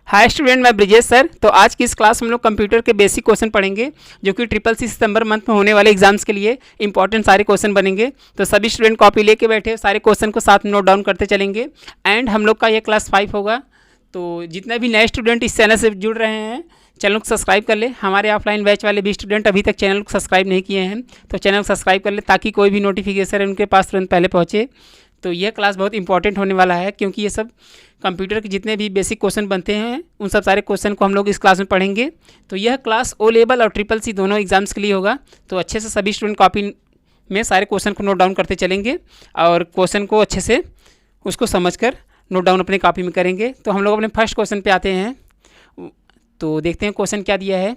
Hi student, मैं Brijesh sir. तो आज की इस क्लास में हम लोग कंप्यूटर के बेसिक क्वेश्चन पढ़ेंगे जो कि CCC सितंबर मंथ में होने वाले एग्जाम्स के लिए इंपॉर्टेंट सारे क्वेश्चन बनेंगे। तो सभी स्टूडेंट कॉपी लेके बैठे सारे क्वेश्चन को साथ में नोट डाउन करते चलेंगे। एंड हम लोग का ये क्लास 5 होगा। तो जितने भी नए स्टूडेंट इस चैनल से जुड़ रहे हैं चैनल को सब्सक्राइब कर ले। हमारे ऑफलाइन बैच वाले भी स्टूडेंट अभी तक चैनल को सब्सक्राइब नहीं किए हैं तो चैनल को सब्सक्राइब कर ले ताकि कोई भी नोटिफिकेशन उनके पास तुरंत पहले पहुँचे। तो यह क्लास बहुत इंपॉर्टेंट होने वाला है क्योंकि ये सब कंप्यूटर के जितने भी बेसिक क्वेश्चन बनते हैं उन सब सारे क्वेश्चन को हम लोग इस क्लास में पढ़ेंगे। तो यह क्लास ओ लेवल और CCC दोनों एग्जाम्स के लिए होगा। तो अच्छे से सभी स्टूडेंट कॉपी में सारे क्वेश्चन को नोट डाउन करते चलेंगे और क्वेश्चन को अच्छे से उसको समझकर नोट डाउन अपने कॉपी में करेंगे। तो हम लोग अपने फर्स्ट क्वेश्चन पे आते हैं। तो देखते हैं क्वेश्चन क्या दिया है।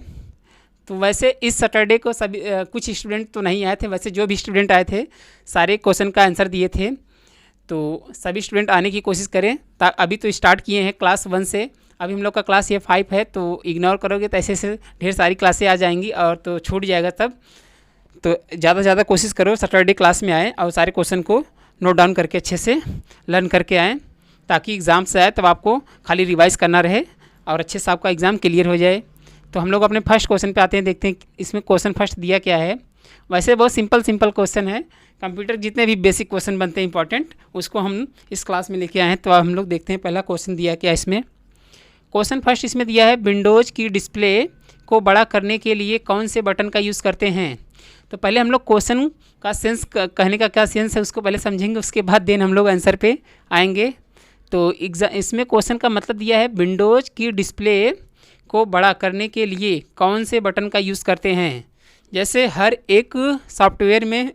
तो वैसे इस सैटरडे को सभी कुछ स्टूडेंट तो नहीं आए थे, वैसे जो भी स्टूडेंट आए थे सारे क्वेश्चन का आंसर दिए थे। तो सभी स्टूडेंट आने की कोशिश करें। अभी तो स्टार्ट किए हैं क्लास 1 से, अभी हम लोग का क्लास ये 5 है। तो इग्नोर करोगे तो ऐसे से ढेर सारी क्लासें आ जाएंगी और तो छूट जाएगा तब। तो ज़्यादा से ज़्यादा कोशिश करो सैटरडे क्लास में आए और सारे क्वेश्चन को नोट डाउन करके अच्छे से लर्न करके आएँ ताकि एग्ज़ाम से आए तब आपको खाली रिवाइज़ करना रहे और अच्छे से आपका एग्ज़ाम क्लियर हो जाए। तो हम लोग अपने फर्स्ट क्वेश्चन पे आते हैं, देखते हैं इसमें क्वेश्चन फर्स्ट दिया क्या है। वैसे बहुत सिंपल क्वेश्चन है। कंप्यूटर जितने भी बेसिक क्वेश्चन बनते हैं इंपॉर्टेंट उसको हम इस क्लास में लेके आए हैं। तो अब हम लोग देखते हैं पहला क्वेश्चन दिया क्या इसमें। क्वेश्चन फर्स्ट इसमें दिया है विंडोज़ की डिस्प्ले को बड़ा करने के लिए कौन से बटन का यूज़ करते हैं। तो पहले हम लोग क्वेश्चन का सेंस कहने का क्या सेंस है उसको पहले समझेंगे, उसके बाद देन हम लोग आंसर पे आएंगे। तो इसमें क्वेश्चन का मतलब दिया है विंडोज़ की डिस्प्ले को बड़ा करने के लिए कौन से बटन का यूज़ करते हैं। जैसे हर एक सॉफ्टवेयर में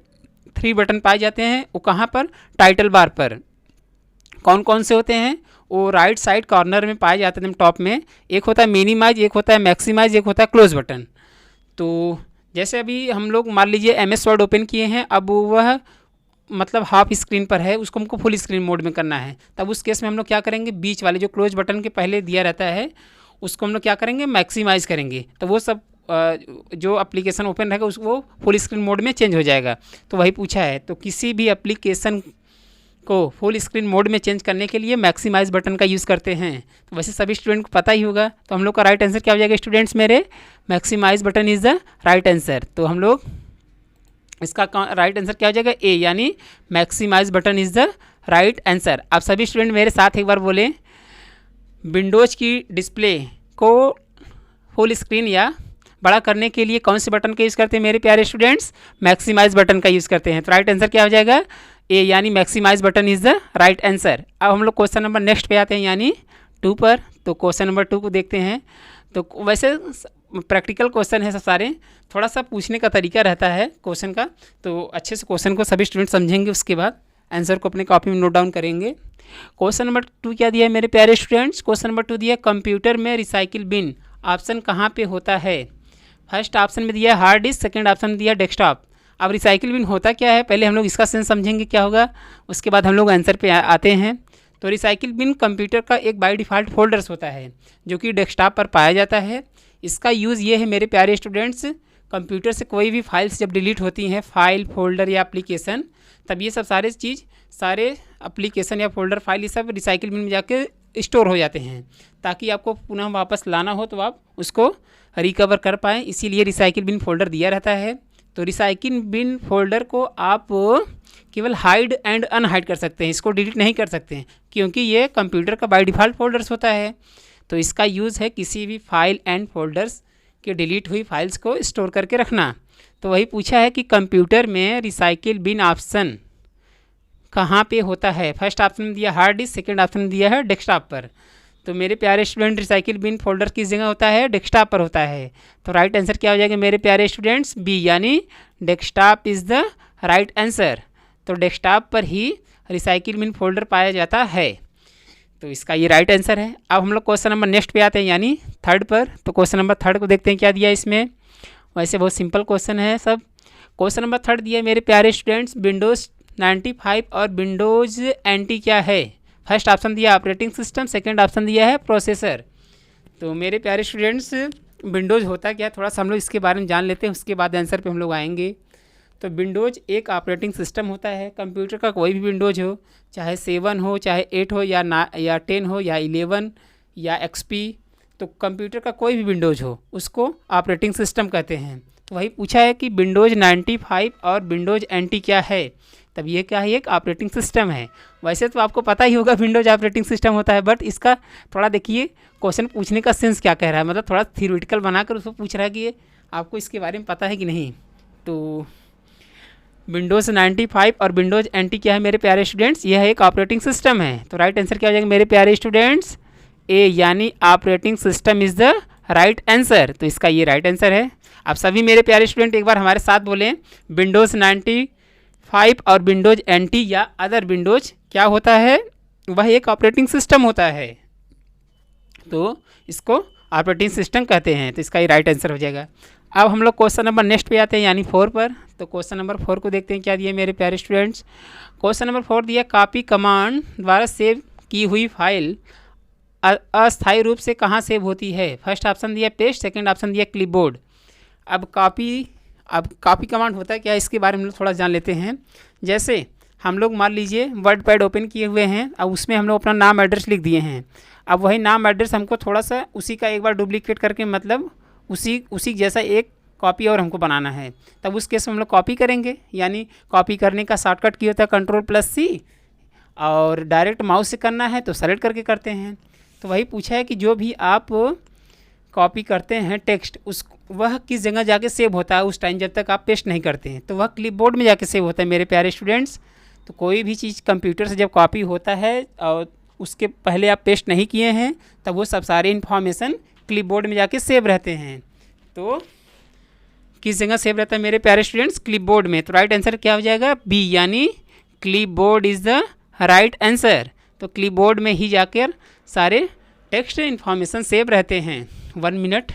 3 बटन पाए जाते हैं, वो कहाँ पर, टाइटल बार पर। कौन कौन से होते हैं, वो राइट साइड कॉर्नर में पाए जाते हैं टॉप में। एक होता है मिनिमाइज, एक होता है मैक्सिमाइज, एक होता है क्लोज बटन। तो जैसे अभी हम लोग मान लीजिए MS वर्ड ओपन किए हैं, अब वह मतलब हाफ स्क्रीन पर है, उसको हमको फुल स्क्रीन मोड में करना है। तब उस केस में हम लोग क्या करेंगे, बीच वाले जो क्लोज बटन के पहले दिया रहता है उसको हम लोग क्या करेंगे, मैक्सिमाइज़ करेंगे। तो वो सब जो एप्लीकेशन ओपन रहेगा उसको फुल स्क्रीन मोड में चेंज हो जाएगा। तो वही पूछा है। तो किसी भी एप्लीकेशन को फुल स्क्रीन मोड में चेंज करने के लिए मैक्सिमाइज़ बटन का यूज़ करते हैं। तो वैसे सभी स्टूडेंट को पता ही होगा। तो हम लोग का राइट आंसर क्या हो जाएगा स्टूडेंट्स मेरे, maximise button is the right answer. तो हम लोग इसका राइट आंसर क्या हो जाएगा, ए, यानी maximise button is the right answer. आप सभी स्टूडेंट मेरे साथ एक बार बोलें, विंडोज़ की डिस्प्ले को फुल स्क्रीन या बड़ा करने के लिए कौन से बटन का यूज़ करते हैं मेरे प्यारे स्टूडेंट्स, मैक्सिमाइज़ बटन का यूज़ करते हैं। तो राइट आंसर क्या हो जाएगा, ए, यानी maximise button is the right answer. अब हम लोग क्वेश्चन नंबर नेक्स्ट पे आते हैं यानी 2 पर। तो क्वेश्चन नंबर 2 को देखते हैं। तो वैसे प्रैक्टिकल क्वेश्चन है सब सारे, थोड़ा सा पूछने का तरीका रहता है क्वेश्चन का। तो अच्छे से क्वेश्चन को सभी स्टूडेंट समझेंगे, उसके बाद आंसर को अपने कॉपी में नोट डाउन करेंगे। क्वेश्चन नंबर 2 क्या दिया है मेरे प्यारे स्टूडेंट्स, क्वेश्चन नंबर 2 दिया कंप्यूटर में रिसाइकिल बिन ऑप्शन कहाँ पे होता है। फर्स्ट ऑप्शन में दिया हार्ड डिस्क, सेकंड ऑप्शन में दिया डेस्कटॉप। अब रिसाइकिल बिन होता क्या है पहले हम लोग इसका सेंस समझेंगे क्या होगा, उसके बाद हम लोग आंसर पे आते हैं। तो रिसाइकिल बिन कंप्यूटर का एक बाय डिफ़ॉल्ट फोल्डर्स होता है जो कि डेस्कटॉप पर पाया जाता है। इसका यूज़ ये है मेरे प्यारे स्टूडेंट्स, कंप्यूटर से कोई भी फाइल्स जब डिलीट होती हैं, फाइल, फोल्डर या एप्लीकेशन, तब ये सब सारे चीज़, सारे एप्लीकेशन या फोल्डर, फाइल, ये सब रिसाइकिल बिन में जाके स्टोर हो जाते हैं ताकि आपको पुनः वापस लाना हो तो आप उसको रिकवर कर पाएँ। इसीलिए रिसाइकिल बिन फोल्डर दिया रहता है। तो रिसाइकिल बिन फोल्डर को आप केवल हाइड एंड अनहाइड कर सकते हैं, इसको डिलीट नहीं कर सकते हैं क्योंकि ये कंप्यूटर का बाय डिफ़ॉल्ट फोल्डर्स होता है। तो इसका यूज़ है किसी भी फाइल एंड फोल्डर्स के डिलीट हुई फाइल्स को स्टोर करके रखना। तो वही पूछा है कि कंप्यूटर में रिसाइकिल बिन ऑप्शन कहाँ पे होता है। फर्स्ट ऑप्शन में दिया हार्ड डिस्क, सेकंड ऑप्शन में दिया है डेस्कटॉप पर। तो मेरे प्यारे स्टूडेंट रिसाइकिल बिन फोल्डर किस जगह होता है, डेस्कटॉप पर होता है। तो राइट आंसर क्या हो जाएगा मेरे प्यारे स्टूडेंट्स, बी, यानी desktop is the right answer. तो डेस्कटॉप पर ही रिसाइकिल बिन फोल्डर पाया जाता है। तो इसका ये राइट आंसर है। अब हम लोग क्वेश्चन नंबर नेक्स्ट पे आते हैं यानी 3 पर। तो क्वेश्चन नंबर 3 को देखते हैं क्या दिया इसमें। वैसे बहुत सिंपल क्वेश्चन है सब। क्वेश्चन नंबर 3 दिया है मेरे प्यारे स्टूडेंट्स, विंडोज़ 95 और विंडोज़ NT क्या है। फर्स्ट ऑप्शन दिया ऑपरेटिंग सिस्टम, सेकंड ऑप्शन दिया है प्रोसेसर। तो मेरे प्यारे स्टूडेंट्स विंडोज़ होता क्या, थोड़ा सा हम लोग इसके बारे में जान लेते हैं, उसके बाद आंसर पे हम लोग आएंगे। तो विंडोज़ एक ऑपरेटिंग सिस्टम होता है। कंप्यूटर का कोई भी विंडोज़ चाहे 7 हो, चाहे 8 हो, या 10 हो, या 11 या XP तो कंप्यूटर का कोई भी विंडोज़ हो उसको ऑपरेटिंग सिस्टम कहते हैं। तो वही पूछा है कि विंडोज़ 95 और विंडोज़ NT क्या है, तब ये क्या है, एक ऑपरेटिंग सिस्टम है। वैसे तो आपको पता ही होगा विंडोज़ ऑपरेटिंग सिस्टम होता है, बट इसका थोड़ा देखिए क्वेश्चन पूछने का सेंस क्या कह रहा है, मतलब थोड़ा थियोरेटिकल बनाकर उसको पूछ रहा है कि ये आपको इसके बारे में पता है कि नहीं। तो विंडोज़ 95 और विंडोज़ NT क्या है मेरे प्यारे स्टूडेंट्स, यह एक ऑपरेटिंग सिस्टम है। तो राइट आंसर क्या हो जाएगा मेरे प्यारे स्टूडेंट्स, ए यानी operating system is the right answer. तो इसका ये राइट आंसर है। आप सभी मेरे प्यारे स्टूडेंट एक बार हमारे साथ बोलें, विंडोज़ 95 और विंडोज़ NT या अदर विंडोज़ क्या होता है, वह एक ऑपरेटिंग सिस्टम होता है। तो इसको ऑपरेटिंग सिस्टम कहते हैं। तो इसका ही राइट आंसर हो जाएगा। अब हम लोग क्वेश्चन नंबर नेक्स्ट पे आते हैं, यानी 4 पर। तो क्वेश्चन नंबर 4 को देखते हैं क्या दिया मेरे प्यारे स्टूडेंट्स। क्वेश्चन नंबर 4 दिया, कॉपी कमांड द्वारा सेव की हुई फाइल अस्थायी रूप से कहाँ सेव होती है। फर्स्ट ऑप्शन दिया पेस्ट, सेकंड ऑप्शन दिया क्लिपबोर्ड। अब कॉपी कमांड होता है क्या, इसके बारे में हम लोग थोड़ा जान लेते हैं। जैसे हम लोग मान लीजिए वर्ड पैड ओपन किए हुए हैं, अब उसमें हम लोग अपना नाम एड्रेस लिख दिए हैं। अब वही नाम एड्रेस हमको थोड़ा सा उसी का एक बार डुप्लीकेट करके, मतलब उसी जैसा एक कॉपी और हमको बनाना है, तब उस केस में हम लोग कॉपी करेंगे। यानी कॉपी करने का शॉर्टकट की होता है Ctrl+C, और डायरेक्ट माउस से करना है तो सेलेक्ट करके करते हैं। तो वही पूछा है कि जो भी आप कॉपी करते हैं टेक्स्ट, वह किस जगह जाके सेव होता है उस टाइम, जब तक आप पेस्ट नहीं करते हैं, तो वह क्लिपबोर्ड में जाके सेव होता है मेरे प्यारे स्टूडेंट्स। तो कोई भी चीज़ कंप्यूटर से जब कॉपी होता है और उसके पहले आप पेस्ट नहीं किए हैं, तब वो सब सारे इन्फॉर्मेशन क्लिपबोर्ड में जाके सेव रहते हैं। तो किस जगह सेव रहता है मेरे प्यारे स्टूडेंट्स, क्लिपबोर्ड में। तो राइट आंसर क्या हो जाएगा, बी, यानी clipboard is the right answer. तो क्लिपबोर्ड में ही जाकर सारे टेक्स्ट इन्फॉर्मेशन सेव रहते हैं। 1 मिनट।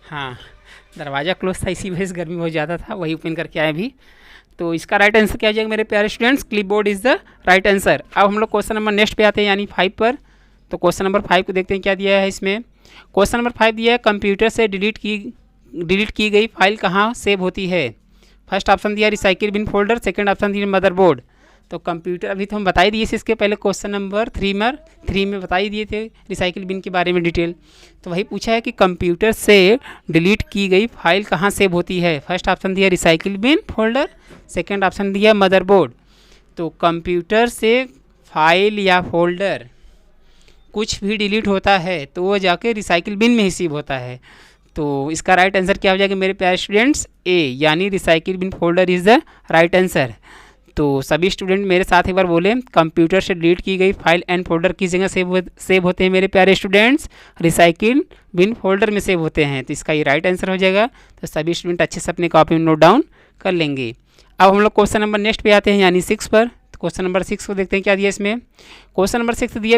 हाँ, दरवाज़ा क्लोज था, इसी वजह से गर्मी बहुत ज़्यादा था, वही ओपन करके आए अभी। तो इसका राइट आंसर क्या हो जाएगा मेरे प्यारे students, clipboard is the right answer. अब हम लोग क्वेश्चन नंबर नेक्स्ट पे आते हैं, यानी 5 पर। तो क्वेश्चन नंबर 5 को देखते हैं क्या दिया है इसमें। क्वेश्चन नंबर 5 दिया है, कंप्यूटर से डिलीट की गई फाइल कहाँ सेव होती है। फर्स्ट ऑप्शन दिया recycle bin folder, second option दिया मदरबोर्ड। तो कंप्यूटर अभी तो हम बता ही दिए थे, इसके पहले क्वेश्चन नंबर 3 में बता ही दिए थे रिसाइकिल बिन के बारे में डिटेल। तो वही पूछा है कि कंप्यूटर से डिलीट की गई फाइल कहाँ सेव होती है। फर्स्ट ऑप्शन दिया recycle bin folder, second option दिया मदरबोर्ड। तो कंप्यूटर से फाइल या फोल्डर कुछ भी डिलीट होता है तो वो जाके रिसाइकिल बिन में ही सेव होता है। तो इसका राइट आंसर क्या हो जाएगा मेरे प्यारे स्टूडेंट्स, ए, यानी recycle bin folder is the right answer. तो सभी स्टूडेंट मेरे साथ एक बार बोले, कंप्यूटर से डिलीट की गई फाइल एंड फोल्डर किस जगह सेव होते हैं मेरे प्यारे स्टूडेंट्स, रिसाइकिल बिन फोल्डर में सेव होते हैं। तो इसका ये राइट आंसर हो जाएगा। तो सभी स्टूडेंट अच्छे से अपने कॉपी में नोट डाउन कर लेंगे। अब हम लोग क्वेश्चन नंबर नेक्स्ट पे आते हैं, यानी 6 पर। तो क्वेश्चन नंबर 6 को देखते हैं क्या दिया इसमें। क्वेश्चन नंबर 6 दिया,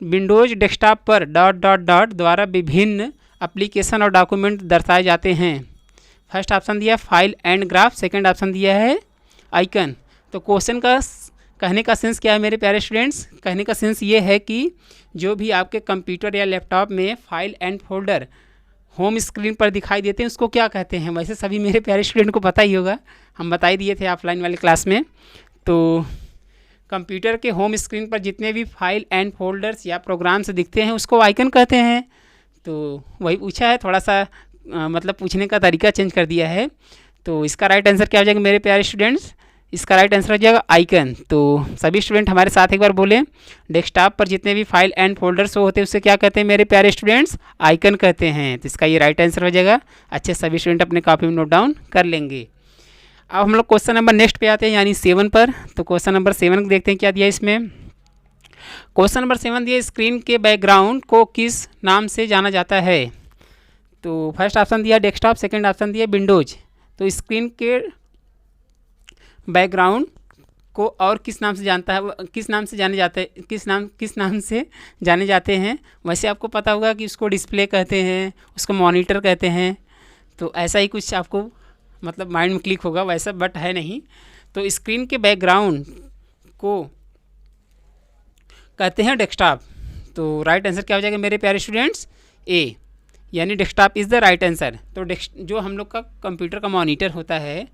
विंडोज डेस्कटॉप पर ... द्वारा विभिन्न एप्लीकेशन और डॉक्यूमेंट दर्शाए जाते हैं। फर्स्ट ऑप्शन दिया file and graph, second option दिया है आइकन। तो क्वेश्चन का कहने का सेंस क्या है मेरे प्यारे स्टूडेंट्स, कहने का सेंस ये है कि जो भी आपके कंप्यूटर या लैपटॉप में file and folder home screen पर दिखाई देते हैं उसको क्या कहते हैं। वैसे सभी मेरे प्यारे स्टूडेंट को पता ही होगा, हम बता ही दिए थे ऑफलाइन वाले क्लास में। तो कंप्यूटर के होम स्क्रीन पर जितने भी फाइल एंड फोल्डर्स या प्रोग्राम्स दिखते हैं उसको आइकन कहते हैं। तो वही पूछा है, थोड़ा सा मतलब पूछने का तरीका चेंज कर दिया है। तो इसका राइट आंसर क्या हो जाएगा मेरे प्यारे स्टूडेंट्स, इसका राइट आंसर हो जाएगा आइकन। तो सभी स्टूडेंट हमारे साथ एक बार बोलें, डेस्कटॉप पर जितने भी फाइल एंड फोल्डर्स होते हैं उससे क्या कहते हैं मेरे प्यारे स्टूडेंट्स, आइकन कहते हैं। तो इसका ये राइट आंसर हो जाएगा। अच्छे सभी स्टूडेंट अपने कॉपी में नोट डाउन कर लेंगे। अब हम लोग क्वेश्चन नंबर नेक्स्ट पे आते हैं, यानी 7 पर। तो क्वेश्चन नंबर 7 को देखते हैं क्या दिया इसमें। क्वेश्चन नंबर 7 दिया, स्क्रीन के बैकग्राउंड को किस नाम से जाना जाता है। तो फर्स्ट ऑप्शन दिया डेस्कटॉप, सेकंड ऑप्शन दिया विंडोज। तो स्क्रीन के बैकग्राउंड को और किस नाम से किस नाम से जाने जाते हैं। वैसे आपको पता होगा कि उसको डिस्प्ले कहते हैं, उसको मॉनिटर कहते हैं। तो ऐसा ही कुछ आपको मतलब माइंड में क्लिक होगा, वैसा बट है नहीं। तो स्क्रीन के बैकग्राउंड को कहते हैं डेस्कटॉप। तो राइट आंसर क्या हो जाएगा मेरे प्यारे स्टूडेंट्स? ए, यानी desktop is the right answer. तो जो हम लोग का कंप्यूटर का मॉनिटर होता है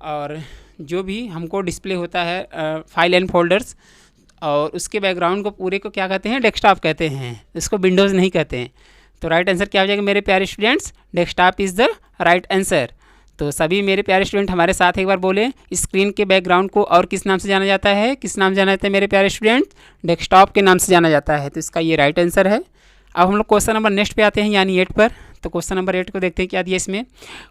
और जो भी हमको डिस्प्ले होता है फाइल एंड फोल्डर्स, और उसके बैकग्राउंड को पूरे को क्या कहते हैं? डेस्कटॉप कहते हैं, इसको विंडोज़ नहीं कहते हैं। तो राइट आंसर क्या हो जाएगा मेरे प्यारे students? Desktop is the right answer. तो सभी मेरे प्यारे स्टूडेंट हमारे साथ एक बार बोले, स्क्रीन के बैकग्राउंड को और किस नाम से जाना जाता है? किस नाम से जाना जाता है मेरे प्यारे स्टूडेंट? डेस्कटॉप के नाम से जाना जाता है। तो इसका ये राइट आंसर है। अब हम लोग क्वेश्चन नंबर नेक्स्ट पे आते हैं, यानी 8 पर। तो क्वेश्चन नंबर 8 को देखते हैं क्या दिया इसमें।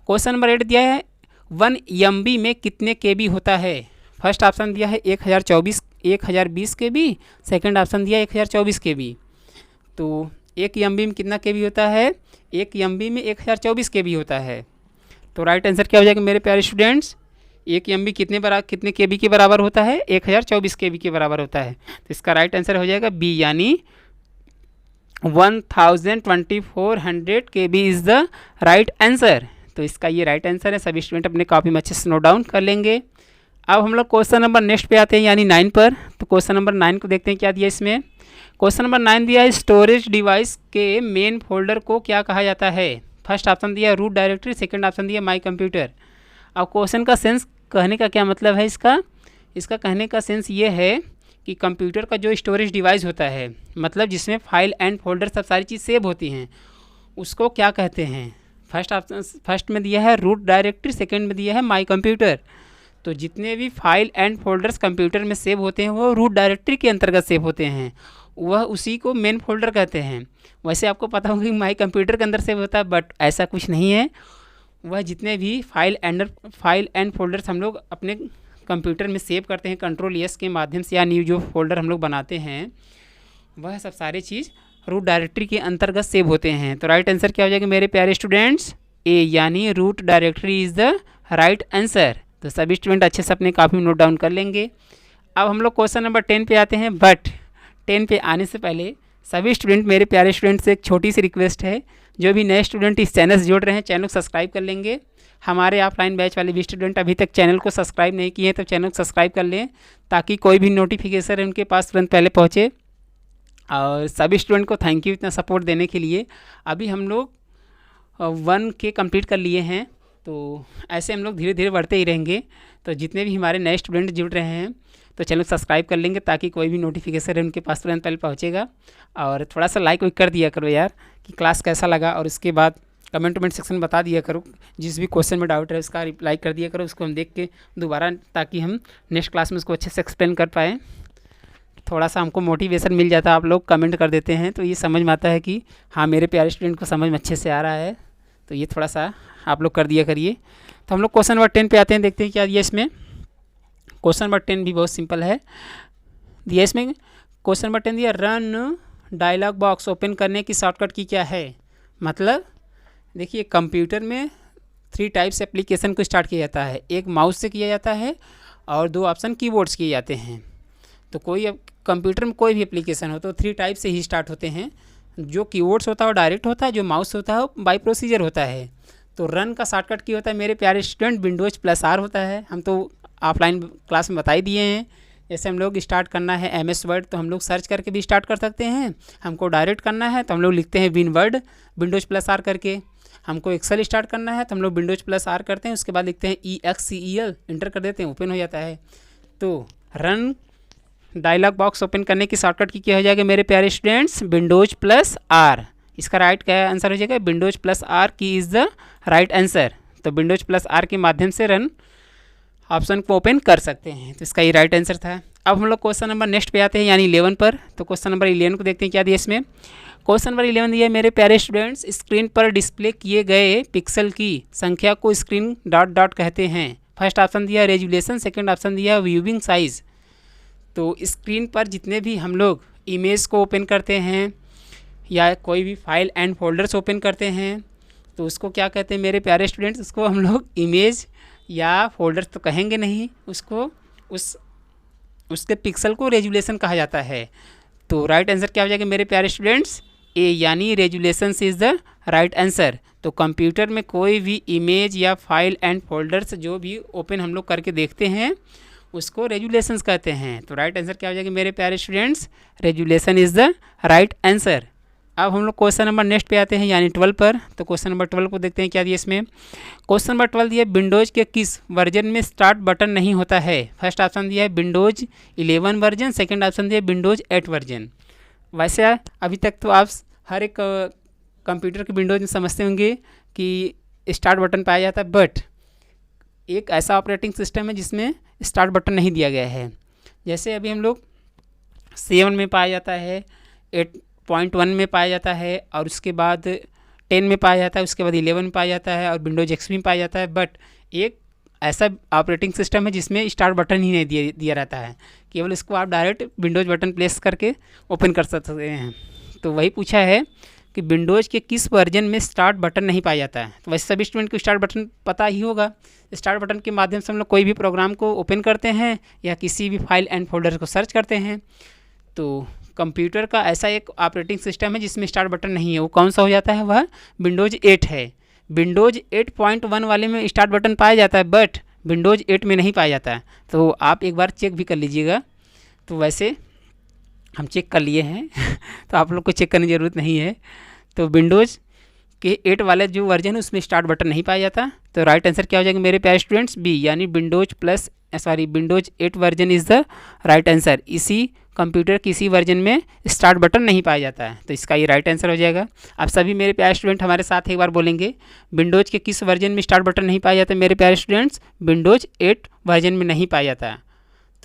क्वेश्चन नंबर 8 दिया है 1 MB में कितने KB होता है? फर्स्ट ऑप्शन दिया है 1020 KB, सेकंड ऑप्शन दिया है 1024 KB। तो 1 MB में कितना KB होता है? 1 MB में 1024 KB होता है। तो राइट आंसर क्या हो जाएगा मेरे प्यारे स्टूडेंट्स? 1 MB कितने KB के बराबर होता है? 1024 KB के बराबर होता है। तो इसका राइट आंसर हो जाएगा बी, यानी 1200 KB is the right answer. तो इसका ये राइट आंसर है। सभी स्टूडेंट अपने कॉपी में अच्छे से नोट डाउन कर लेंगे। अब हम लोग क्वेश्चन नंबर नेक्स्ट पे आते हैं, यानी 9 पर। तो क्वेश्चन नंबर 9 को देखते हैं क्या दिया इसमें। क्वेश्चन नंबर 9 दिया है स्टोरेज डिवाइस के मेन फोल्डर को क्या कहा जाता है? फर्स्ट ऑप्शन दिया रूट डायरेक्टरी, सेकंड ऑप्शन दिया माई कंप्यूटर। अब क्वेश्चन का सेंस कहने का क्या मतलब है इसका कहने का सेंस ये है कि कंप्यूटर का जो स्टोरेज डिवाइस होता है, मतलब जिसमें फाइल एंड फोल्डर सब सारी चीज़ सेव होती हैं, उसको क्या कहते हैं? फर्स्ट में दिया है रूट डायरेक्टरी, सेकंड में दिया है माई कंप्यूटर। तो जितने भी फाइल एंड फोल्डर्स कंप्यूटर में सेव होते हैं वो रूट डायरेक्टरी के अंतर्गत सेव होते हैं, वह उसी को मेन फोल्डर कहते हैं। वैसे आपको पता होगा कि माई कंप्यूटर के अंदर सेव होता है, बट ऐसा कुछ नहीं है। वह जितने भी फाइल एंड फोल्डर्स हम लोग अपने कंप्यूटर में सेव करते हैं Ctrl+S के माध्यम से, या न्यू जो फोल्डर हम लोग बनाते हैं, वह सब सारी चीज़ रूट डायरेक्टरी के अंतर्गत सेव होते हैं। तो राइट आंसर क्या हो जाएगा मेरे प्यारे स्टूडेंट्स? ए, यानी root directory is the right answer. तो सभी स्टूडेंट अच्छे से अपने कॉपी में नोट डाउन कर लेंगे। अब हम लोग क्वेश्चन नंबर 10 पे आते हैं, बट 10 पे आने से पहले सभी स्टूडेंट, मेरे प्यारे स्टूडेंट से एक छोटी सी रिक्वेस्ट है, जो भी नए स्टूडेंट इस चैनल से जुड़ रहे हैं चैनल को सब्सक्राइब कर लेंगे। हमारे ऑफलाइन बैच वाले भी स्टूडेंट अभी तक चैनल को सब्सक्राइब नहीं किए हैं तो चैनल को सब्सक्राइब कर लें, ताकि कोई भी नोटिफिकेशन उनके पास तुरंत पहले पहुँचे। और सभी स्टूडेंट को थैंक यू इतना सपोर्ट देने के लिए। अभी हम लोग 1K कंप्लीट कर लिए हैं, तो ऐसे हम लोग धीरे धीरे बढ़ते ही रहेंगे। तो जितने भी हमारे नए स्टूडेंट जुड़ रहे हैं तो चैनल सब्सक्राइब कर लेंगे, ताकि कोई भी नोटिफिकेशन उनके पास तुरंत पहले पहुँचेगा। और थोड़ा सा लाइक कर दिया करो यार कि क्लास कैसा लगा, और उसके बाद कमेंट सेक्शन में बता दिया करो, जिस भी क्वेश्चन में डाउट है उसका रिप्लाई कर दिया करो, उसको हम देख के दोबारा, ताकि हम नेक्स्ट क्लास में उसको अच्छे से एक्सप्लेन कर पाएँ। थोड़ा सा हमको मोटिवेशन मिल जाता है, आप लोग कमेंट कर देते हैं तो ये समझ में आता है कि हाँ मेरे प्यारे स्टूडेंट को समझ में अच्छे से आ रहा है। तो ये थोड़ा सा आप लोग कर दिया करिए। तो हम लोग क्वेश्चन नंबर 10 पे आते हैं, देखते हैं क्या दिया इसमें। क्वेश्चन नंबर 10 भी बहुत सिंपल है दिया इसमें। क्वेश्चन नंबर 10 दिया रन डायलॉग बॉक्स ओपन करने की शॉर्टकट की क्या है? मतलब देखिए, कंप्यूटर में 3 टाइप से एप्लीकेशन को स्टार्ट किया जाता है। एक माउस से किया जाता है और 2 ऑप्शन कीबोर्ड्स किए जाते हैं। तो कोई कंप्यूटर में कोई भी एप्लीकेशन हो तो 3 टाइप से ही स्टार्ट होते हैं। जो कीबोर्ड्स होता है वो डायरेक्ट होता है, जो माउस होता है वो बाय प्रोसीजर होता है। तो रन का शॉर्टकट की होता है मेरे प्यारे स्टूडेंट? विंडोज+R होता है। हम तो ऑफलाइन क्लास में बता ही दिए हैं। जैसे हम लोग स्टार्ट करना है MS वर्ड तो हम लोग सर्च करके भी स्टार्ट कर सकते हैं। हमको डायरेक्ट करना है तो हम लोग लिखते हैं विनवर्ड विंडोज+R करके। हमको एक्सेल स्टार्ट करना है तो हम लोग विंडोज+R करते हैं, उसके बाद लिखते हैं EXCEL, इंटर कर देते हैं, ओपन हो जाता है। तो रन डायलॉग बॉक्स ओपन करने की शॉर्टकट की क्या हो जाएगा मेरे प्यारे स्टूडेंट्स? विंडोज+R। इसका राइट क्या आंसर हो जाएगा? विंडोज+R की इज़ द राइट आंसर। तो विंडोज+R के माध्यम से रन ऑप्शन को ओपन कर सकते हैं। तो इसका ये राइट आंसर था। अब हम लोग क्वेश्चन नंबर नेक्स्ट पे आते हैं, यानी 11 पर। तो क्वेश्चन नंबर 11 को देखते हैं क्या दिया इसमें। क्वेश्चन नंबर 11 दिया मेरे प्यारे स्टूडेंट्स स्क्रीन पर डिस्प्ले किए गए पिक्सल की संख्या को स्क्रीन डॉट कहते हैं। फर्स्ट ऑप्शन दिया रेजुलेशन, सेकंड ऑप्शन दिया व्यूइंग साइज़। तो स्क्रीन पर जितने भी हम लोग इमेज को ओपन करते हैं या कोई भी फाइल एंड फोल्डर्स ओपन करते हैं तो उसको क्या कहते हैं मेरे प्यारे स्टूडेंट्स? उसको हम लोग इमेज या फोल्डर्स तो कहेंगे नहीं, उसको उसके पिक्सल को रेजुलेशन कहा जाता है। तो राइट आंसर क्या हो जाएगा मेरे प्यारे स्टूडेंट्स? ए, यानी resolution is the right answer. तो कंप्यूटर में कोई भी इमेज या फाइल एंड फोल्डर्स जो भी ओपन हम लोग करके देखते हैं उसको रेजुलेशंस कहते हैं। तो राइट आंसर क्या हो जाएगा मेरे प्यारे students? Resolution is the right answer. अब हम लोग क्वेश्चन नंबर नेक्स्ट पे आते हैं यानी 12 पर। तो क्वेश्चन नंबर 12 को देखते हैं क्या दिया इसमें। क्वेश्चन नंबर 12 दिया विंडोज़ के किस वर्जन में स्टार्ट बटन नहीं होता है। फर्स्ट ऑप्शन दिया है विंडोज़ 11 वर्जन, सेकंड ऑप्शन दिया है विंडोज़ 8 वर्जन। वैसे अभी तक तो आप हर एक कंप्यूटर के विंडोज़ में समझते होंगे कि स्टार्ट बटन पाया जाता है, बट एक ऐसा ऑपरेटिंग सिस्टम है जिसमें स्टार्ट बटन नहीं दिया गया है। जैसे अभी हम लोग 7 में पाया जाता है, 8.1 में पाया जाता है, और उसके बाद 10 में पाया जाता है, उसके बाद 11 में पाया जाता है, और विंडोज एक्सपी में पाया जाता है। बट एक ऐसा ऑपरेटिंग सिस्टम है जिसमें स्टार्ट बटन ही नहीं दिया रहता है, केवल इसको आप डायरेक्ट विंडोज बटन प्रेस करके ओपन कर सकते हैं। तो वही पूछा है कि विंडोज़ के किस वर्जन में स्टार्ट बटन नहीं पाया जाता है। तो वैसे सभी स्टूडेंट को स्टार्ट बटन पता ही होगा। स्टार्ट बटन के माध्यम से हम लोग कोई भी प्रोग्राम को ओपन करते हैं या किसी भी फाइल एंड फोल्डर को सर्च करते हैं। तो कंप्यूटर का ऐसा एक ऑपरेटिंग सिस्टम है जिसमें स्टार्ट बटन नहीं है, वो कौन सा हो जाता है, वह विंडोज़ 8 है। विंडोज़ 8.1 वाले में स्टार्ट बटन पाया जाता है, बट विंडोज़ 8 में नहीं पाया जाता है। तो आप एक बार चेक भी कर लीजिएगा। तो वैसे हम चेक कर लिए हैं तो आप लोग को चेक करने की ज़रूरत नहीं है। तो विंडोज़ के 8 वाले जो वर्जन है उसमें स्टार्ट बटन नहीं पाया जाता। तो राइट आंसर क्या हो जाएगा मेरे प्यारे स्टूडेंट्स, बी, यानी Windows 8 version is the right answer. इसी कंप्यूटर किसी वर्जन में स्टार्ट बटन नहीं पाया जाता है, तो इसका ये राइट आंसर हो जाएगा। आप सभी मेरे प्यारे स्टूडेंट हमारे साथ एक बार बोलेंगे, विंडोज़ के किस वर्जन में स्टार्ट बटन नहीं पाया जाता मेरे प्यारे स्टूडेंट्स, विंडोज़ 8 वर्जन में नहीं पाया जाता है।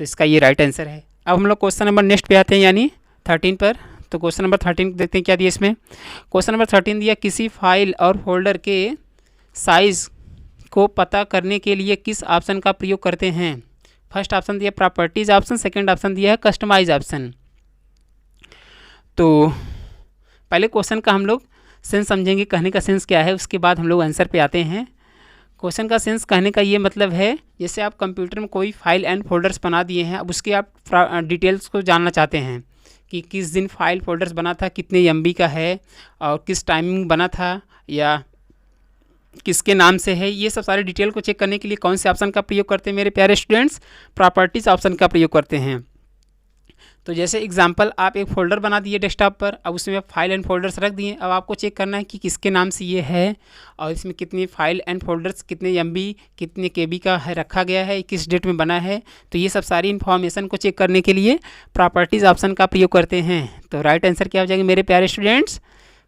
तो इसका ये राइट आंसर है। अब हम लोग क्वेश्चन नंबर नेक्स्ट पे आते हैं यानी 13 पर। तो क्वेश्चन नंबर 13 देखते हैं क्या दिया इसमें। क्वेश्चन नंबर 13 दिया किसी फाइल और फोल्डर के साइज़ को पता करने के लिए किस ऑप्शन का प्रयोग करते हैं। फर्स्ट ऑप्शन दिया प्रॉपर्टीज़ ऑप्शन, सेकंड ऑप्शन दिया है कस्टमाइज ऑप्शन। तो पहले क्वेश्चन का हम लोग सेंस समझेंगे, कहने का सेंस क्या है, उसके बाद हम लोग आंसर पे आते हैं। क्वेश्चन का सेंस कहने का ये मतलब है, जैसे आप कंप्यूटर में कोई फाइल एंड फोल्डर्स बना दिए हैं, अब उसके आप डिटेल्स को जानना चाहते हैं कि किस दिन फाइल फोल्डर्स बना था, कितने एमबी का है, और किस टाइमिंग बना था, या किसके नाम से है। ये सब सारे डिटेल को चेक करने के लिए कौन से ऑप्शन का प्रयोग करते हैं मेरे प्यारे स्टूडेंट्स, प्रॉपर्टीज़ ऑप्शन का प्रयोग करते हैं। तो जैसे एग्जांपल, आप एक फ़ोल्डर बना दिए डेस्कटॉप पर, अब उसमें आप फाइल एंड फोल्डर्स रख दिए। अब आपको चेक करना है कि किसके नाम से ये है, और इसमें कितनी फाइल एंड फोल्डर्स, कितने एमबी, कितने केबी का है रखा गया है, किस डेट में बना है। तो ये सब सारी इन्फॉर्मेशन को चेक करने के लिए प्रॉपर्टीज़ ऑप्शन का प्रयोग करते हैं। तो राइट आंसर क्या हो जाएगा मेरे प्यारे स्टूडेंट्स,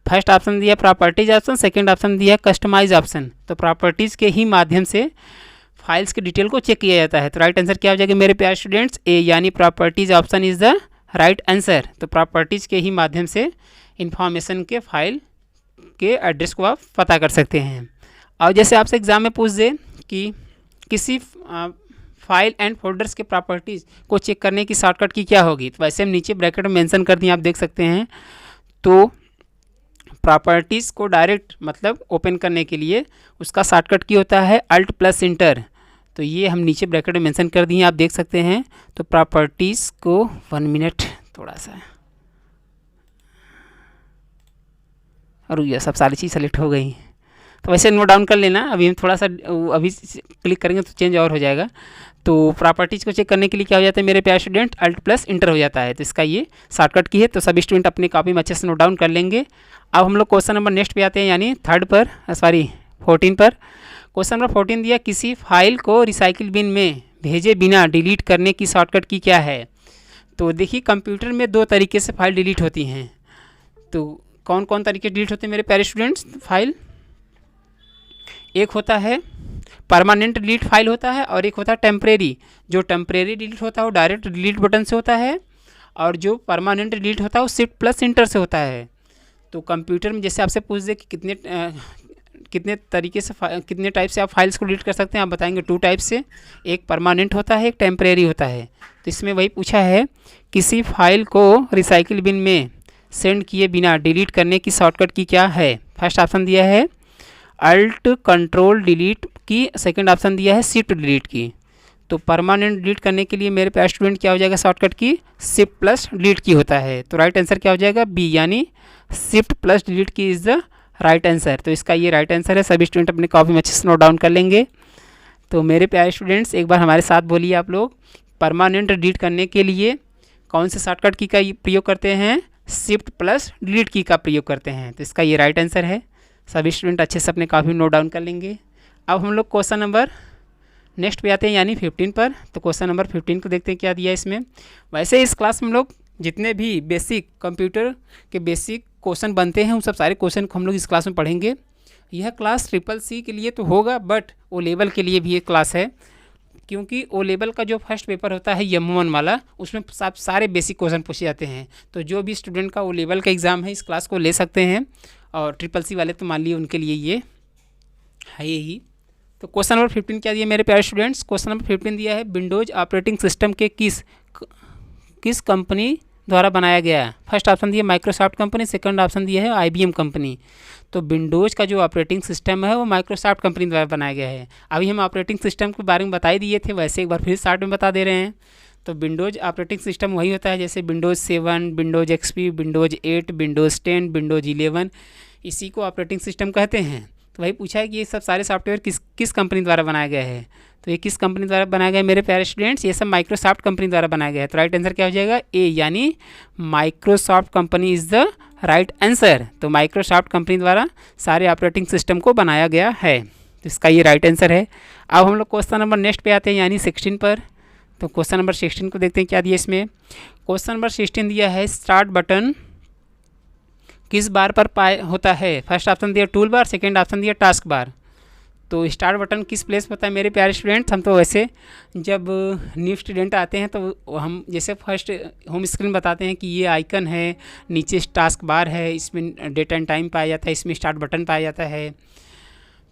फर्स्ट ऑप्शन दिया प्रॉपर्टीज ऑप्शन, सेकंड ऑप्शन दिया कस्टमाइज ऑप्शन। तो प्रॉपर्टीज़ के ही माध्यम से फाइल्स की डिटेल को चेक किया जाता है। तो राइट आंसर क्या हो जाएगा मेरे प्यारे स्टूडेंट्स, ए, यानी properties option is the right answer. तो प्रॉपर्टीज़ के ही माध्यम से इंफॉर्मेशन के फाइल के एड्रेस को आप पता कर सकते हैं। और जैसे आपसे एग्जाम में पूछ दे कि किसी फाइल एंड फोल्डर्स के प्रॉपर्टीज़ को चेक करने की शॉर्टकट की क्या होगी, तो वैसे हम नीचे ब्रैकेट में मेंशन कर दिए, आप देख सकते हैं। तो प्रॉपर्टीज़ को डायरेक्ट मतलब ओपन करने के लिए उसका शॉर्टकट की होता है Alt+Enter। तो ये हम नीचे ब्रैकेट में मेंशन कर दिए, आप देख सकते हैं। तो प्रॉपर्टीज़ को 1 मिनट थोड़ा सा, और ये सब सारी चीज़ सेलेक्ट हो गई। तो वैसे नोट डाउन कर लेना, अभी हम थोड़ा सा अभी क्लिक करेंगे तो चेंज और हो जाएगा। तो प्रॉपर्टीज़ को चेक करने के लिए क्या हो जाता है मेरे प्यारे स्टूडेंट, Alt+Enter हो जाता है। तो इसका ये शॉर्टकट की है। तो सभी स्टूडेंट अपनी कॉपी में अच्छे से नोट डाउन कर लेंगे। अब हम लोग क्वेश्चन नंबर नेक्स्ट पे आते हैं यानी 14 पर। क्वेश्चन नंबर 14 दिया किसी फाइल को रिसाइकिल बिन में भेजे बिना डिलीट करने की शॉर्टकट की क्या है। तो देखिए कंप्यूटर में 2 तरीके से फाइल डिलीट होती हैं। तो कौन कौन तरीके डिलीट होते हैं मेरे प्यारे स्टूडेंट्स, फाइल एक होता है परमानेंट डिलीट फाइल होता है, और एक होता है टेम्परेरी। जो टेम्परेरी डिलीट होता है वो डायरेक्ट डिलीट बटन से होता है, और जो परमानेंट डिलीट होता है वो Shift+Enter से होता है। तो कंप्यूटर में जैसे आपसे पूछ दे कि कितने तरीके से कितने टाइप से आप फाइल्स को डिलीट कर सकते हैं, आप बताएंगे 2 टाइप से, एक परमानेंट होता है, एक टेम्परेरी होता है। तो इसमें वही पूछा है किसी फाइल को रिसाइकिल बिन में सेंड किए बिना डिलीट करने की शॉर्टकट की क्या है। फर्स्ट ऑप्शन दिया है Alt+Control+Delete की, सेकंड ऑप्शन दिया है Shift+Delete की। तो परमानेंट डिलीट करने के लिए मेरे प्यारे स्टूडेंट क्या हो जाएगा शॉर्टकट की, Shift+Delete की होता है। तो राइट आंसर क्या हो जाएगा, बी, यानी Shift+Delete की इज़ द राइट आंसर। तो इसका ये राइट आंसर है। सभी स्टूडेंट अपने कॉपी में अच्छे से नोट डाउन कर लेंगे। तो मेरे प्यारे स्टूडेंट्स एक बार हमारे साथ बोलिए आप लोग, परमानेंट डिलीट करने के लिए कौन से शॉर्टकट की का प्रयोग करते हैं, शिफ्ट प्लस डिलीट की का प्रयोग करते हैं। तो इसका ये राइट आंसर है। सभी स्टूडेंट अच्छे से अपने कापी नोट डाउन कर लेंगे। अब हम लोग क्वेश्चन नंबर नेक्स्ट पे आते हैं यानी 15 पर। तो क्वेश्चन नंबर 15 को देखते हैं क्या दिया इसमें। वैसे इस क्लास में हम लोग जितने भी बेसिक कंप्यूटर के बेसिक क्वेश्चन बनते हैं उन सब सारे क्वेश्चन को हम लोग इस क्लास में पढ़ेंगे। यह क्लास CCC के लिए तो होगा, बट ओ लेवल के लिए भी ये क्लास है, क्योंकि ओ लेवल का जो फर्स्ट पेपर होता है M1 वाला, उसमें सारे बेसिक क्वेश्चन पूछे जाते हैं। तो जो भी स्टूडेंट का ओ लेवल का एग्ज़ाम है इस क्लास को ले सकते हैं, और CCC वाले तो मान लिए उनके लिए ये है यही। तो क्वेश्चन नंबर 15 क्या दिया मेरे प्यारे स्टूडेंट्स। क्वेश्चन नंबर 15 दिया है विंडोज़ ऑपरेटिंग सिस्टम के किस कंपनी द्वारा बनाया गया है। फर्स्ट ऑप्शन दिया माइक्रोसॉफ्ट कंपनी, सेकंड ऑप्शन दिया है IBM कंपनी। तो विंडोज़ का जो ऑपरेटिंग सिस्टम है वो माइक्रोसॉफ्ट कंपनी द्वारा बनाया गया है। अभी हम ऑपरेटिंग सिस्टम के बारे में बता ही दिए थे, वैसे एक बार फिर स्टार्ट में बता दे रहे हैं। तो विंडोज़ ऑपरेटिंग सिस्टम वही होता है जैसे Windows 7, Windows XP, Windows 8, Windows 10, Windows 11, इसी को ऑपरेटिंग सिस्टम कहते हैं। तो वही पूछा है कि ये सब सारे सॉफ्टवेयर किस कंपनी द्वारा बनाया गया है। तो ये किस कंपनी द्वारा बनाया गया है मेरे प्यारे स्टूडेंट्स, ये सब माइक्रोसॉफ्ट कंपनी द्वारा बनाया गया है। तो राइट आंसर क्या हो जाएगा ए, यानी Microsoft company is the right answer. तो माइक्रोसॉफ्ट कंपनी द्वारा सारे ऑपरेटिंग सिस्टम को बनाया गया है। तो इसका ये राइट आंसर है। अब हम लोग क्वेश्चन नंबर नेक्स्ट पे आते हैं यानी 16 पर। तो क्वेश्चन नंबर 16 को देखते हैं क्या दिया इसमें। क्वेश्चन नंबर 16 दिया है स्टार्ट बटन किस बार पर होता है। फर्स्ट ऑप्शन दिया टूल बार, सेकेंड ऑप्शन दिया टास्क बार। तो स्टार्ट बटन किस प्लेस पर होता है मेरे प्यारे स्टूडेंट्स। हम तो वैसे जब न्यू स्टूडेंट आते हैं तो हम जैसे फर्स्ट होम स्क्रीन बताते हैं कि ये आइकन है, नीचे टास्क बार है, इसमें डेट एंड टाइम पाया जाता है, इसमें स्टार्ट बटन पाया जाता है।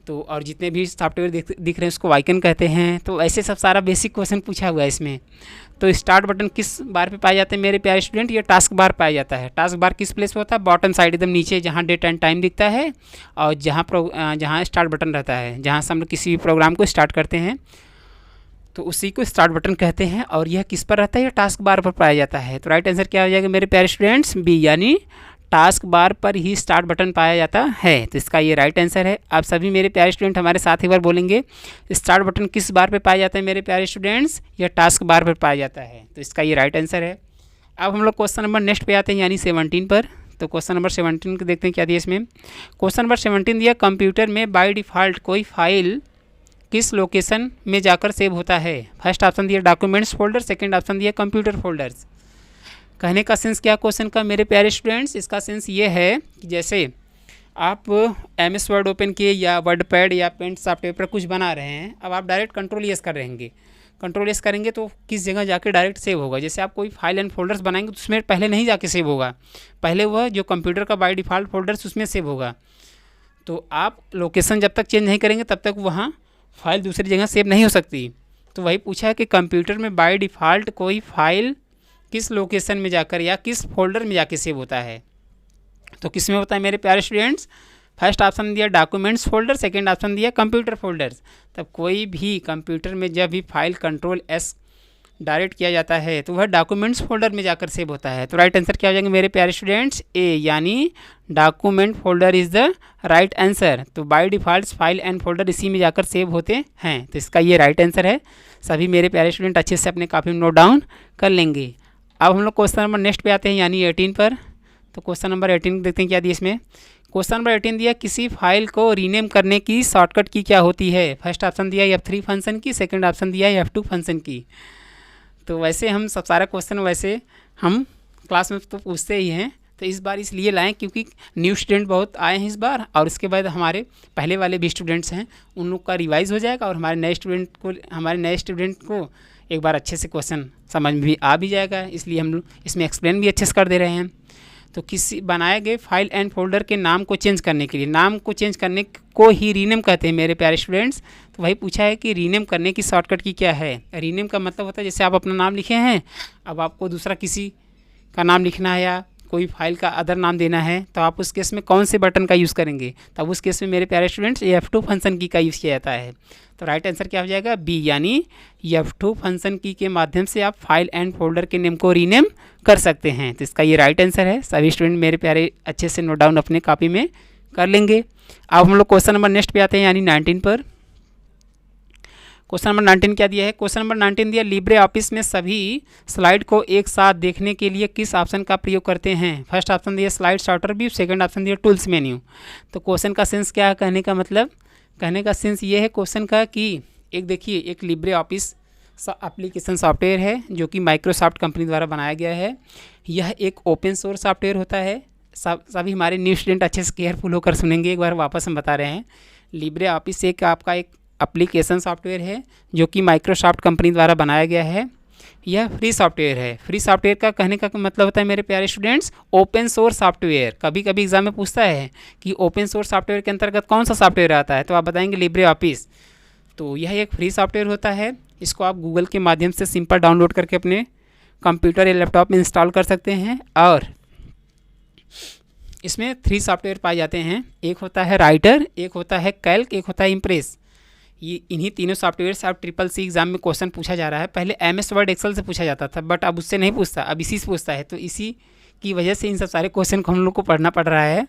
तो और जितने भी सॉफ्टवेयर दिख रहे हैं उसको आइकन कहते हैं। तो ऐसे सब सारा बेसिक क्वेश्चन पूछा हुआ है इसमें। तो स्टार्ट बटन किस बार पे पाए जाते हैं मेरे प्यारे स्टूडेंट, ये टास्क बार पाया जाता है। टास्क बार किस प्लेस पे होता है, बॉटम साइड एकदम नीचे जहाँ डेट एंड टाइम दिखता है और जहाँ स्टार्ट बटन रहता है, जहाँ से हम लोग किसी भी प्रोग्राम को स्टार्ट करते हैं तो उसी को स्टार्ट बटन कहते हैं। और यह किस पर रहता है, यह टास्क बार पर पाया जाता है। तो राइट आंसर क्या हो जाएगा मेरे प्यारे स्टूडेंट्स, बी, यानी टास्क बार पर ही स्टार्ट बटन पाया जाता है। तो इसका ये राइट आंसर है। आप सभी मेरे प्यारे स्टूडेंट हमारे साथ एक बार बोलेंगे स्टार्ट बटन किस बार पे पाया जाता है मेरे प्यारे स्टूडेंट्स, यह टास्क बार पर पाया जाता है। तो इसका ये राइट आंसर है। अब हम लोग क्वेश्चन नंबर नेक्स्ट पे आते हैं यानी 17 पर। तो क्वेश्चन नंबर 17 को देखते हैं क्या दिया इसमें। क्वेश्चन नंबर 17 दिया कंप्यूटर में बाय डिफ़ॉल्ट कोई फाइल किस लोकेशन में जाकर सेव होता है। फर्स्ट ऑप्शन दिया डॉक्यूमेंट्स फोल्डर, सेकेंड ऑप्शन दिया कंप्यूटर फोल्डर्स। कहने का सेंस क्या क्वेश्चन का मेरे प्यारे स्टूडेंट्स, इसका सेंस ये है कि जैसे आप MS वर्ड ओपन किए या वर्ड पैड या पेंट सॉफ्टवेयर पर कुछ बना रहे हैं, अब आप डायरेक्ट कंट्रोल-S कर रहेंगे। कंट्रोल-S करेंगे तो किस जगह जाके डायरेक्ट सेव होगा। जैसे आप कोई फाइल एंड फोल्डर्स बनाएंगे तो उसमें पहले नहीं जाके सेव होगा, पहले वह जो कंप्यूटर का बाय डिफ़ॉल्ट फोल्डर्स उसमें सेव होगा। तो आप लोकेशन जब तक चेंज नहीं करेंगे तब तक वहाँ फाइल दूसरी जगह सेव नहीं हो सकती। तो वही पूछा है कि कंप्यूटर में बाय डिफ़ॉल्ट कोई फाइल किस लोकेशन में जाकर या किस फोल्डर में जाके सेव होता है। तो किस में होता है मेरे प्यारे स्टूडेंट्स, फर्स्ट ऑप्शन दिया डॉक्यूमेंट्स फोल्डर, सेकंड ऑप्शन दिया कंप्यूटर फोल्डर्स। तब कोई भी कंप्यूटर में जब भी फाइल कंट्रोल-S डायरेक्ट किया जाता है तो वह डॉक्यूमेंट्स फोल्डर में जाकर सेव होता है। तो राइट आंसर क्या हो जाएंगे मेरे प्यारे स्टूडेंट्स, ए, यानी document folder is the right answer. तो by default file and folder इसी में जाकर सेव होते हैं। तो इसका ये राइट आंसर है। सभी मेरे प्यारे स्टूडेंट अच्छे से अपने कापी में नोट डाउन कर लेंगे। अब हम लोग क्वेश्चन नंबर नेक्स्ट पे आते हैं यानी 18 पर। तो क्वेश्चन नंबर 18 देखते हैं क्या दिया इसमें। क्वेश्चन नंबर 18 दिया किसी फाइल को रीनेम करने की शॉर्टकट की क्या होती है। फर्स्ट ऑप्शन दिया F3 फंक्शन की, सेकंड ऑप्शन दिया F2 फंक्शन की। तो वैसे हम सब सारा क्वेश्चन वैसे हम क्लास में तो पूछते ही हैं, तो इस बार इसलिए लाएँ क्योंकि न्यू स्टूडेंट बहुत आए हैं इस बार, और उसके बाद हमारे पहले वाले भी स्टूडेंट्स हैं उन लोग का रिवाइज़ हो जाएगा और हमारे नए स्टूडेंट को एक बार अच्छे से क्वेश्चन समझ में भी आ भी जाएगा। इसलिए हम लोग इसमें एक्सप्लेन भी अच्छे से कर दे रहे हैं। तो किसी बनाए गए फाइल एंड फोल्डर के नाम को चेंज करने के लिए, नाम को चेंज करने को ही रीनेम कहते हैं मेरे प्यारे स्टूडेंट्स। तो वही पूछा है कि रीनेम करने की शॉर्टकट की क्या है। रीनेम का मतलब होता है जैसे आप अपना नाम लिखे हैं, अब आपको दूसरा किसी का नाम लिखना है या कोई फाइल का अदर नाम देना है, तो आप उस केस में कौन से बटन का यूज़ करेंगे। तब उस केस में मेरे प्यारे स्टूडेंट्स F2 फंक्शन की का यूज़ किया जाता है। तो राइट आंसर क्या हो जाएगा, बी, यानी F2 फंक्शन की के माध्यम से आप फाइल एंड फोल्डर के नेम को रीनेम कर सकते हैं। तो इसका ये राइट आंसर है। सभी स्टूडेंट मेरे प्यारे अच्छे से नोट डाउन अपने कॉपी में कर लेंगे। अब हम लोग क्वेश्चन नंबर नेक्स्ट पे आते हैं यानी 19 पर। क्वेश्चन नंबर 19 क्या दिया है? क्वेश्चन नंबर 19 दिया, लिब्रे ऑफिस में सभी स्लाइड को एक साथ देखने के लिए किस ऑप्शन का प्रयोग करते हैं? फर्स्ट ऑप्शन दिया slide shorter view, second option दिया टूल्स मेन्यू। तो क्वेश्चन का सेंस क्या है कहने का मतलब? कहने का सेंस ये है क्वेश्चन का कि एक देखिए, एक लिब्रे ऑफिस एप्लीकेशन सॉफ्टवेयर है जो कि माइक्रोसॉफ्ट कंपनी द्वारा बनाया गया है। यह एक ओपन सोर्स सॉफ्टवेयर होता है। सभी हमारे न्यू स्टूडेंट अच्छे से केयरफुल होकर सुनेंगे, एक बार वापस हम बता रहे हैं। लिब्रे ऑफिस एक आपका एक एप्लीकेशन सॉफ्टवेयर है जो कि माइक्रोसॉफ्ट कंपनी द्वारा बनाया गया है। यह फ्री सॉफ्टवेयर है। फ्री सॉफ्टवेयर का कहने का मतलब होता है मेरे प्यारे स्टूडेंट्स, ओपन सोर्स सॉफ्टवेयर। कभी कभी एग्जाम में पूछता है कि ओपन सोर्स सॉफ्टवेयर के अंतर्गत कौन सा सॉफ्टवेयर आता है, तो आप बताएंगे लिब्रे ऑफिस। तो यह एक फ्री सॉफ्टवेयर होता है। इसको आप गूगल के माध्यम से सिंपल डाउनलोड करके अपने कंप्यूटर या लैपटॉप में इंस्टॉल कर सकते हैं। और इसमें 3 सॉफ्टवेयर पाए जाते हैं। एक होता है राइटर, एक होता है कैल्क, एक होता है इम्प्रेस। ये इन्हीं तीनों सॉफ्टवेयर से आप ट्रिपल-सी एग्जाम में क्वेश्चन पूछा जा रहा है। पहले MS वर्ड एक्सेल से पूछा जाता था, बट अब उससे नहीं पूछता, अब इसी से पूछता है। तो इसी की वजह से इन सब सारे क्वेश्चन को हम लोग को पढ़ना पड़ रहा है।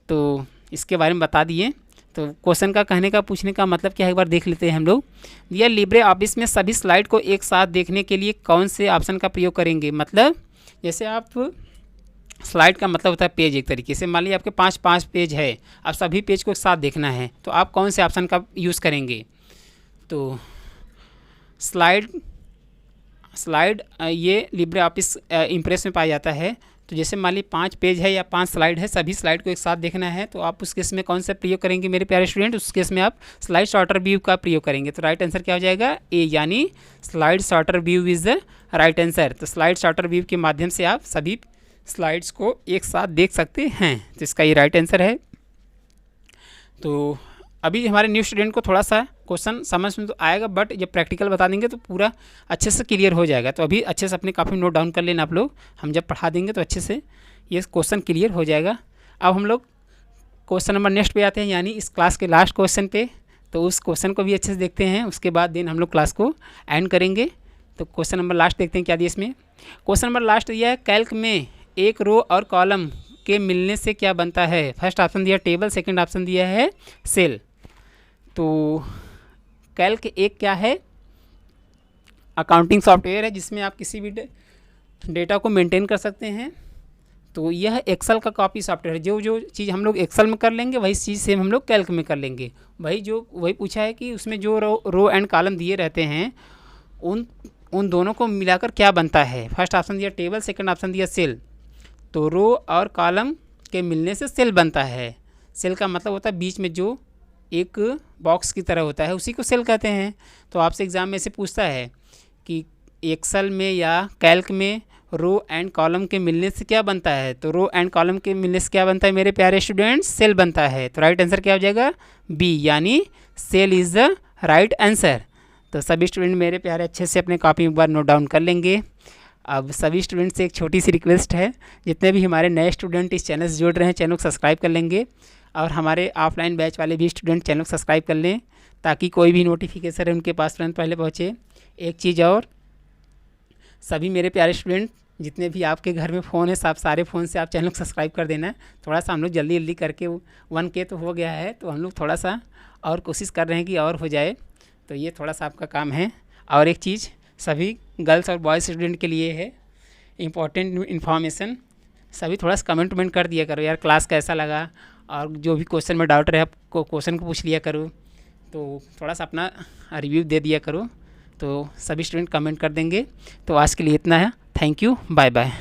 तो इसके बारे में बता दिए। तो क्वेश्चन का कहने का पूछने का मतलब क्या है, एक बार देख लेते हैं हम लोग। यह लिब्रे ऑफिस में सभी स्लाइड को एक साथ देखने के लिए कौन से ऑप्शन का प्रयोग करेंगे? मतलब जैसे आप स्लाइड का मतलब होता है पेज, एक तरीके से मान लीजिए आपके 5 पेज है, अब सभी पेज को एक साथ देखना है, तो आप कौन से ऑप्शन का यूज़ करेंगे? तो स्लाइड ये लिब्रे ऑफिस इम्प्रेस में पाया जाता है। तो जैसे मान लीजिए 5 पेज है या 5 स्लाइड है, सभी स्लाइड को एक साथ देखना है, तो आप उस केस में कौन सा प्रयोग करेंगे मेरे प्यारे स्टूडेंट? उस केस में आप स्लाइड शॉर्टर व्यू का प्रयोग करेंगे। तो राइट आंसर क्या हो जाएगा? ए, यानी slide shorter view is the right answer. तो स्लाइड शॉर्टर व्यू के माध्यम से आप सभी स्लाइड्स को एक साथ देख सकते हैं। तो इसका ये राइट आंसर है। तो अभी हमारे न्यू स्टूडेंट को थोड़ा सा क्वेश्चन समझ में तो आएगा, बट जब प्रैक्टिकल बता देंगे तो पूरा अच्छे से क्लियर हो जाएगा। तो अभी अच्छे से अपने काफ़ी नोट डाउन कर लेना आप लोग। हम जब पढ़ा देंगे तो अच्छे से ये क्वेश्चन क्लियर हो जाएगा। अब हम लोग क्वेश्चन नंबर नेक्स्ट पे आते हैं, यानी इस क्लास के लास्ट क्वेश्चन पे। तो उस क्वेश्चन को भी अच्छे से देखते हैं, उसके बाद दिन हम लोग क्लास को एंड करेंगे। तो क्वेश्चन नंबर लास्ट देखते हैं क्या दिया इसमें। क्वेश्चन नंबर लास्ट दिया है, कैल्क में एक रो और कॉलम के मिलने से क्या बनता है? फर्स्ट ऑप्शन दिया टेबल, सेकंड ऑप्शन दिया है सेल। तो कैल्क एक क्या है? अकाउंटिंग सॉफ्टवेयर है जिसमें आप किसी भी डेटा को मेंटेन कर सकते हैं। तो यह एक्सेल का कॉपी सॉफ्टवेयर है। जो चीज़ हम लोग एक्सेल में कर लेंगे वही चीज़ सेम हम लोग कैल्क में कर लेंगे। वही पूछा है कि उसमें जो रो एंड कॉलम दिए रहते हैं उन दोनों को मिलाकर क्या बनता है? फर्स्ट ऑप्शन दिया टेबल, सेकंड ऑप्शन दिया सेल। तो रो और कॉलम के मिलने से सेल बनता है। सेल का मतलब होता है बीच में जो एक बॉक्स की तरह होता है, उसी को सेल कहते हैं। तो आपसे एग्ज़ाम में से पूछता है कि एक्सेल में या कैल्क में रो एंड कॉलम के मिलने से क्या बनता है? तो रो एंड कॉलम के मिलने से क्या बनता है मेरे प्यारे स्टूडेंट्स? सेल बनता है। तो राइट आंसर क्या हो जाएगा? बी, यानी cell is the right answer. तो सभी स्टूडेंट मेरे प्यारे अच्छे से अपने कॉपी में एक बार नोट डाउन कर लेंगे। अब सभी स्टूडेंट से एक छोटी सी रिक्वेस्ट है, जितने भी हमारे नए स्टूडेंट इस चैनल से जुड़ रहे हैं चैनल को सब्सक्राइब कर लेंगे, और हमारे ऑफलाइन बैच वाले भी स्टूडेंट चैनल को सब्सक्राइब कर लें ताकि कोई भी नोटिफिकेशन है उनके पास तुरंत पहले पहुँचे। एक चीज़ और, सभी मेरे प्यारे स्टूडेंट जितने भी आपके घर में फ़ोन है, सब सारे फ़ोन से आप चैनल को सब्सक्राइब कर देना। थोड़ा सा हम लोग जल्दी करके 1K तो हो गया है, तो हम लोग थोड़ा सा और कोशिश कर रहे हैं कि और हो जाए। तो ये थोड़ा सा आपका काम है। और एक चीज़ सभी गर्ल्स और बॉयज़ स्टूडेंट के लिए है, इम्पॉर्टेंट इन्फॉर्मेशन। सभी थोड़ा सा कमेंट कर दिया करो यार क्लास कैसा लगा, और जो भी क्वेश्चन में डाउट रहे आपको क्वेश्चन को पूछ लिया करो। तो थोड़ा सा अपना रिव्यू दे दिया करो, तो सभी स्टूडेंट कमेंट कर देंगे। तो आज के लिए इतना है। Thank you, bye bye.